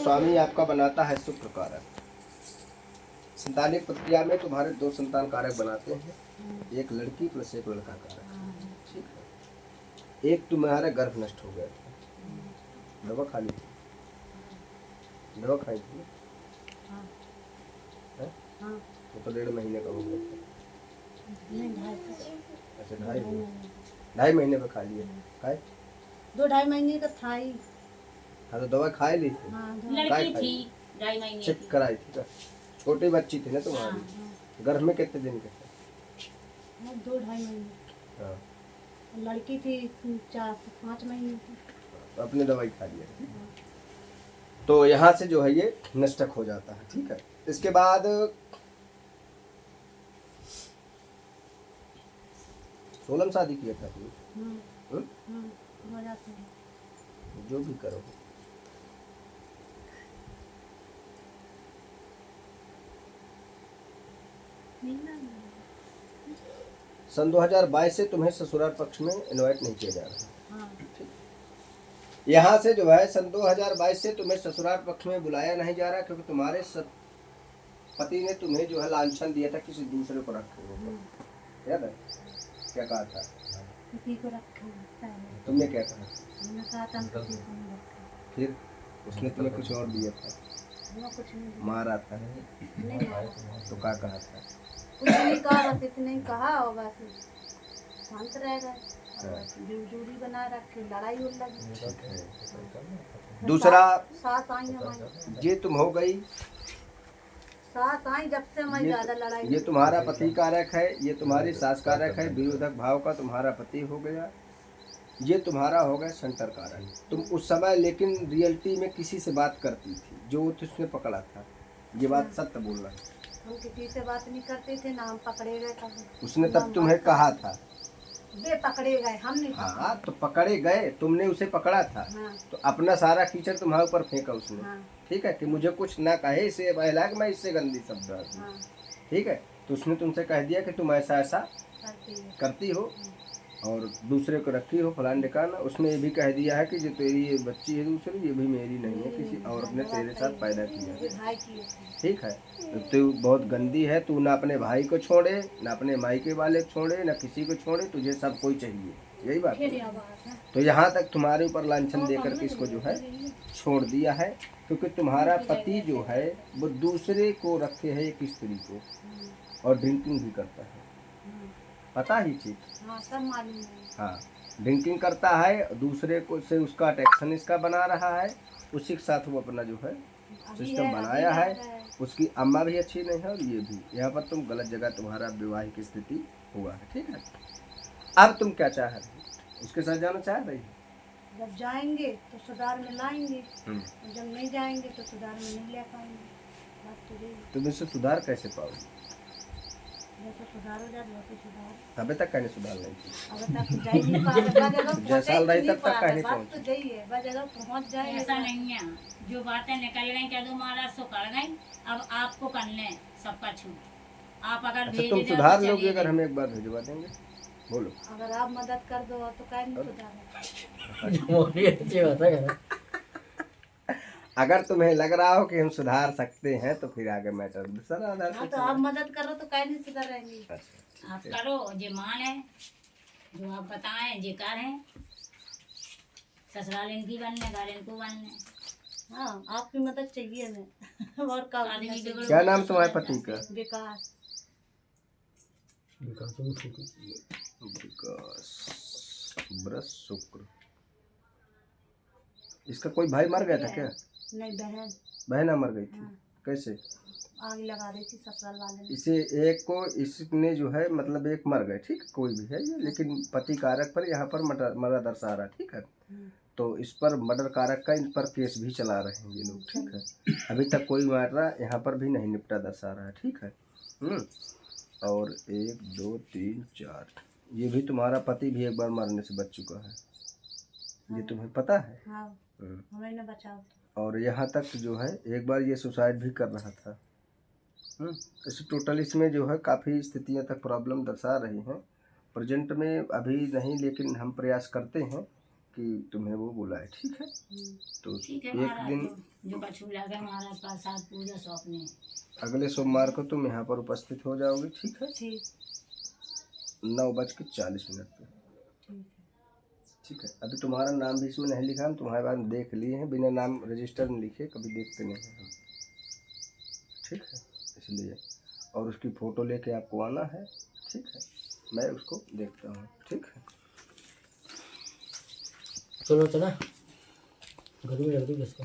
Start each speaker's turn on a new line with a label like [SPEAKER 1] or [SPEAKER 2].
[SPEAKER 1] स्वामी आपका बनाता है शुक्र कारक। संतानिक प्रक्रिया में तुम्हारे 2 संतान कारक बनाते हैं, एक लड़की प्लस एक लड़का कारक। ठीक है। एक तुम्हारा गर्भ नष्ट हो गया था, दवा खा ली थी, दवा खाई थी, तो 1.5 महीने का हो गया था। अच्छा, 2.5 महीने पे खा लिए, खाए
[SPEAKER 2] 2-2.5 महीने का था ही।
[SPEAKER 1] हाँ तो दवा खाए ली थी,
[SPEAKER 3] लड़की थी 2.5 महीने
[SPEAKER 1] चेक
[SPEAKER 3] की।
[SPEAKER 1] कराई थी क्या? छोटी बच्ची थी ना तुम्हारी, गर्भ में कितने दिन के थे?
[SPEAKER 2] 2-2.5 महीने।
[SPEAKER 1] हाँ,
[SPEAKER 2] लड़की थी 4-5 महीने की।
[SPEAKER 1] तो अपने दवाई खा लिया। तो यहाँ से जो है ये नष्टक हो जाता है। ठीक है। इसके बाद सोलम शादी किया था तुम?
[SPEAKER 2] हो जाते हैं।
[SPEAKER 1] जो भी करो, सन 2022 से तुम्हें ससुराल पक्ष में इनवाइट नहीं किया जा रहा। यहाँ से जो है सन 2022 से तुम्हें ससुराल पक्ष में बुलाया नहीं जा रहा, क्योंकि तुम्हारे पति ने तुम्हें जो है लांछन दिया था किसी दूसरे को रखने को। याद है क्या कहा था?
[SPEAKER 2] किसी को रखा।
[SPEAKER 1] तुमने क्या कहा?
[SPEAKER 2] हमने कहा था हम किसी को नहीं रखा।
[SPEAKER 1] फिर उसने तुम्हें कुछ और दिया था,
[SPEAKER 2] वो कुछ नहीं
[SPEAKER 1] मारा था,
[SPEAKER 2] नहीं मारा।
[SPEAKER 1] तो क्या कहा था?
[SPEAKER 2] कुछ नहीं कहा, बस इतने ही कहा और बस शांत रह गए। दूरी बना रखे, लड़ाई हो लगी।
[SPEAKER 1] दूसरा
[SPEAKER 2] सास आई हमारी,
[SPEAKER 1] ये तुम हो गई,
[SPEAKER 2] सास आई जब से हमारी ज्यादा लड़ाई।
[SPEAKER 1] ये तुम्हारा पति कारक है, ये तुम्हारी सास कारक है, विरोधक भाव का तुम्हारा पति हो गया, ये तुम्हारा हो गया सेंटर कारक। तुम उस समय लेकिन रियलिटी में किसी से बात करती थी, जो उसने पकड़ा था, ये बात सत्य बोलना।
[SPEAKER 2] हम किसी से बात नहीं करते थे ना, हम पकड़े गए कभी।
[SPEAKER 1] उसने तब तुम्हें कहा था,
[SPEAKER 2] वे पकड़े गए, हम नहीं।
[SPEAKER 1] हाँ तो पकड़े गए, तुमने उसे पकड़ा था।
[SPEAKER 2] हाँ।
[SPEAKER 1] तो अपना सारा कीचड़ तुम्हारे ऊपर फेंका उसने।
[SPEAKER 2] हाँ।
[SPEAKER 1] ठीक है, कि मुझे कुछ ना कहे, इसे बहला कि मैं इससे गंदी शब्द।
[SPEAKER 2] हाँ।
[SPEAKER 1] ठीक है, तो उसने तुमसे कह दिया कि तुम ऐसा ऐसा करती हो और दूसरे को रखी हो फलान ढिकाना। उसने ये भी कह दिया है कि जो तेरी ये बच्ची है दूसरी, ये भी मेरी नहीं है, किसी और ने तेरे साथ पैदा किया है। ठीक है, तो तू बहुत गंदी है, तू ना अपने भाई को छोड़े, ना अपने मायके वाले को छोड़े, ना किसी को छोड़े, तुझे सब कोई चाहिए। यही बात है। तो यहाँ तक तुम्हारे ऊपर लांछन देकर के इसको जो है छोड़ दिया है, क्योंकि तुम्हारा पति जो है वो दूसरे को रखे है एक स्त्री को, और ड्रिंकिंग भी करता है, पता ही चीज।
[SPEAKER 2] हाँ, सब मालूम है।
[SPEAKER 1] हाँ, ड्रिंकिंग करता है, दूसरे को से उसका अट्रैक्शन इसका बना रहा है, उसी के साथ वो अपना जो है सिस्टम बनाया है। उसकी अम्मा भी अच्छी नहीं है और ये भी। यहाँ पर तुम गलत जगह, तुम्हारा वैवाहिक स्थिति हुआ है। ठीक है, अब तुम क्या चाह रही हो? उसके साथ जाना चाह रही हो?
[SPEAKER 2] जब जाएंगे तो सुधार में लाएंगे, जब नहीं जाएंगे तो सुधार में नहीं ले पाएंगे। बात तो यही है।
[SPEAKER 1] तुम इससे सुधार कैसे पाओगे?
[SPEAKER 2] जैसे सुधार हो जाए वैसे सुधार।
[SPEAKER 1] अबे तक कहने सुधार नहीं थी,
[SPEAKER 2] अगर तक जा ही नहीं पाएगा,
[SPEAKER 1] जैसा साल रही तब तक कहने
[SPEAKER 2] बात तो यही है, बस जगह पहुंच जाए।
[SPEAKER 3] ऐसा नहीं है, जो बातें निकल गई कह दो महाराज सो कर गई, अब आपको करने सबका छूट। आप अगर
[SPEAKER 1] अच्छा तुम सुधार लोगे अगर हम एक बार भिजवा देंगे? बोलो।
[SPEAKER 2] अगर आप मदद कर दो तो क्या नहीं सुधार।
[SPEAKER 1] अगर तुम्हें लग रहा हो कि हम सुधार सकते हैं तो फिर आगे मैटर दूसरा आधार
[SPEAKER 2] हाँ, तो आप मदद करो तो क्या नहीं सुधरेंगे।
[SPEAKER 3] आप करो, जे मान है जो आप बताएं जे करें, ससुराल इनकी बनने, घर इनको बनने।
[SPEAKER 2] हाँ, आपकी मदद चाहिए हमें। और का
[SPEAKER 3] आदमी
[SPEAKER 1] क्या नाम तुम्हारे पति का?
[SPEAKER 2] विकास।
[SPEAKER 1] बृहस्पति शुक्र। इसका कोई भाई मर गया था क्या?
[SPEAKER 2] नहीं,
[SPEAKER 1] बहन मर गई थी। कैसे?
[SPEAKER 2] आग लगा रही थी ससुराल वाले ने।
[SPEAKER 1] इसे एक को इसने जो है मतलब एक मर गए, ठीक, कोई भी है ये, लेकिन पति कारक पर यहाँ पर मर्डर दर्शा रहा। ठीक है, तो इस पर मर्डर कारक का इन पर केस भी चला रहे हैं ये लोग। ठीक है, अभी तक कोई मैटर यहाँ पर भी नहीं निपटा दर्शा रहा है। ठीक है, और 1 2 3 4 ये भी तुम्हारा पति भी एक बार मरने से बच चुका है, ये तुम्हें पता है?
[SPEAKER 2] हाँ, हमें न बचाओ।
[SPEAKER 1] और यहाँ तक जो है एक बार ये सुसाइड भी कर रहा था। इस टोटल इसमें जो है काफ़ी स्थितियाँ तक प्रॉब्लम दर्शा रही हैं। प्रेजेंट में अभी नहीं, लेकिन हम प्रयास करते हैं कि तुम्हें वो बुलाए, ठीक है। तो
[SPEAKER 3] ठीक है
[SPEAKER 1] एक
[SPEAKER 3] महाराज,
[SPEAKER 1] दिन
[SPEAKER 3] जो कछु लगे महाराज प्रसाद पूजा सौंपने।
[SPEAKER 1] अगले सोमवार को तुम यहाँ पर उपस्थित हो जाओगे, ठीक है।
[SPEAKER 2] ठीक
[SPEAKER 1] 9:40 पे,
[SPEAKER 2] ठीक है।
[SPEAKER 1] ठीक है। अभी तुम्हारा नाम भी इसमें नहीं लिखा, हम तुम्हारे बारे में देख लिए हैं, बिना नाम रजिस्टर में लिखे कभी देखते नहीं हैं हम, ठीक है, इसलिए। और उसकी फ़ोटो लेके आपको आना है, ठीक है, मैं उसको देखता हूँ, ठीक है।
[SPEAKER 4] चलो चला गर्मी लग रही है, किसको